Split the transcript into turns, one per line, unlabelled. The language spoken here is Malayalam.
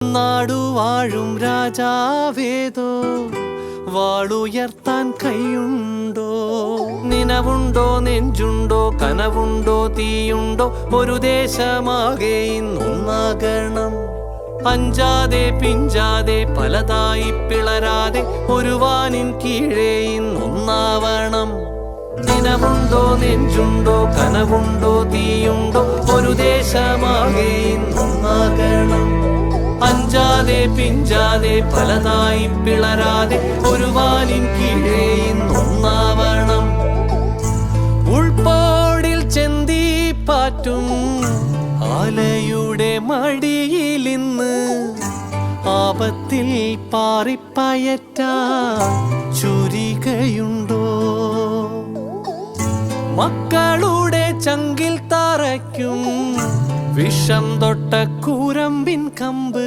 നാടുവാഴും രാജാവേതോ വാളുയർത്താൻ കൈയുണ്ടോ? നിനവുണ്ടോ, നെഞ്ചുണ്ടോ, കനവുണ്ടോ, തീയുണ്ടോ? ഒരു ദേശമാകെ ഇന്നൊന്നാകണം. അഞ്ചാതെ പിഞ്ചാതെ പലതായി പിളരാതെ ഒരു വാനിൻ കീഴേ ഇന്നൊന്നാവണം. നിനവുണ്ടോ, നെഞ്ചുണ്ടോ, കനവുണ്ടോ, തീയുണ്ടോ? ഒരു ദേശമാകെ ഇന്നൊന്നാകണം. അഞ്ചാതെ പിഞ്ചാതെ പലതായി പിളരാതെ ഒരു വാനിൻ കീഴേ ഇന്നൊന്നാവണം. ഉൾപ്പോടിൽ ചെന്തി പാറ്റും ആലയുടെ മടിയിലിന്ന് ആപത്തിൽ പാറിപ്പയറ്റാൻ ചുരികയുണ്ടോ? മക്കളുടെ ചങ്കിൽ തറയ്ക്കും വിഷം തൊട്ട കൂരമ്പിൻ കമ്പ്